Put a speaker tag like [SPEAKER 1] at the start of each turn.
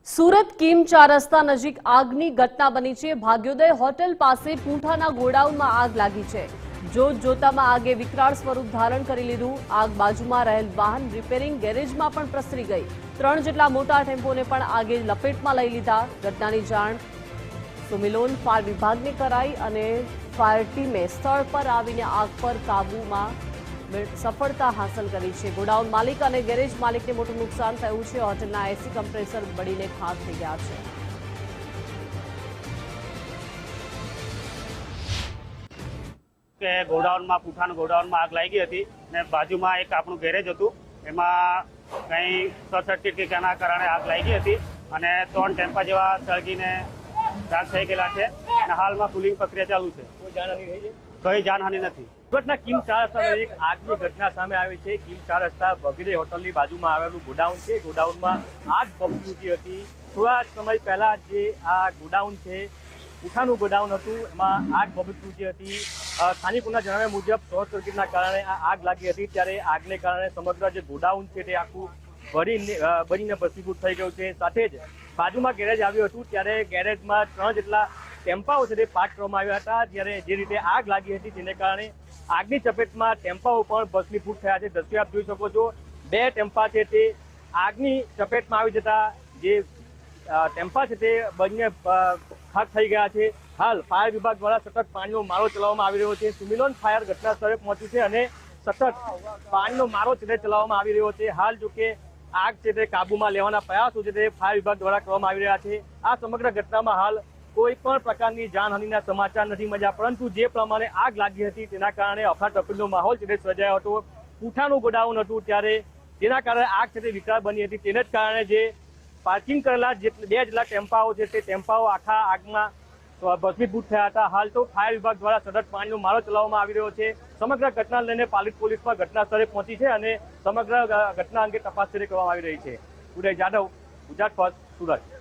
[SPEAKER 1] Surat Kim ચાર રસ્તા નજીક આગની ઘટના બની છે। ભાગ્યોદય હોટેલ પાસે પૂંઠાના ગોડાઉનમાં આગ લાગી છે। જોતજોતામાં આગે વિકરાળ સ્વરૂપ ધારણ કરી લીધું। આગ બાજુમાં રહેલ વાહન રિપેરિંગ ગેરેજમાં પણ પ્રસરી ગઈ। 3 જેટલા મોટા ટેમ્પોને પણ આગે લપેટમાં લઈ લીધા। ઘટનાની જાણ સુમિલોન ફાયર વિભાગને કરાઈ અને ફાયર ટીમે સ્થળ પર આવીને આગ પર કાબૂમાં સફળતા હાંસલ કરી છે। ગોડાઉન માલિક અને ગેરેજ માલિકને મોટું નુકસાન થયું છે। હોટલના એસી કમ્પ્રેસર બળીને ખાખ થઈ ગયા છે।
[SPEAKER 2] કે ગોડાઉનમાં પૂંઠાના ગોડાઉનમાં આગ લાગી હતી ને બાજુમાં એક આપણું ગેરેજ હતું એમાં કંઈ શોર્ટ સર્કિટ કે તેના કારણે આગ લાગી હતી અને 3 ટેમ્પા જેવા સળગીને રાખ થઈ ગયેલા છે અને હાલમાં કુલિંગ પ્રક્રિયા ચાલુ છે। કોઈ જાનહાનિ નથી।
[SPEAKER 3] સુરતના કિમ ચાર રસ્તા એક આગની ઘટના સામે આવી છે। કિમ ચાર રસ્તા ભગીરથ હોટલની બાજુમાં આવેલું ગોડાઉન છે। ગોડાઉનમાં આગ ભભૂકી હતી। થોડા સમય પહેલા જે આ ગોડાઉન છે પૂંઠાનું ગોડાઉન હતું એમાં આગ ભભૂકી હતી। સ્થાનિકોના જણાવ્યા મુજબ શોર્ટ સર્કિટના કારણે આ આગ લાગી હતી। ત્યારે આગને કારણે સમગ્ર જે ગોડાઉન છે તે આખું બળીને ભસ્મીભૂત થઈ ગયું છે। સાથે જ બાજુમાં ગેરેજ આવ્યું હતું ત્યારે ગેરેજમાં 3 જેટલા ટેમ્પાઓ છે તે પાર્ક કરવામાં આવ્યા હતા। જ્યારે જે રીતે આગ લાગી હતી તેને કારણે આગની ચપેટમાં ટેમ્પાઓ પણ ભસ્મીભૂત થયા છે। દ્રશ્યો આપ જોઈ શકો છો, 2 ટેમ્પા છે તે આગની ચપેટમાં આવી જતા જે ટેમ્પા છે તે બળીને ખાખ થઈ ગયા છે। હાલ ફાયર વિભાગ દ્વારા સતત પાણીનો મારો ચલાવવામાં આવી રહ્યો છે। સુમિલોન ફાયર ઘટના સ્થળે પહોંચ્યું છે અને સતત પાણીનો મારો છે તે ચલાવવામાં આવી રહ્યો છે। હાલ જો કે આગ છે તે કાબૂમાં લેવાના પ્રયાસો છે તે ફાયર વિભાગ દ્વારા કરવામાં આવી રહ્યા છે। આ સમગ્ર ઘટનામાં હાલ કોઈ પણ પ્રકારની જાનહાનિના સમાચાર નથી મળ્યા, પરંતુ જે પ્રમાણે આગ લાગી હતી તેના કારણે અફરાતફરીનો માહોલ છે તે સર્જાયો હતો। પૂંઠાનું ગોડાઉન હતું ત્યારે જેના કારણે આગ છે તે વિકરાળ બની હતી। તેને જ કારણે જે પાર્કિંગ કરેલા 2 જેટલા ટેમ્પાઓ છે તે ટેમ્પાઓ આખા આગમાં ભસ્મીભૂત થયા હતા। હાલ તો ફાયર વિભાગ દ્વારા સતત પાણીનો મારો ચલાવવામાં આવી રહ્યો છે। સમગ્ર ઘટના લઈને પાલિત પોલીસમાં ઘટના સ્થળે પહોંચી છે અને સમગ્ર ઘટના અંગે તપાસ કરવામાં આવી રહી છે। ઉદય જાદવ, ગુજરાત ફર્સ્ટ, સુરત।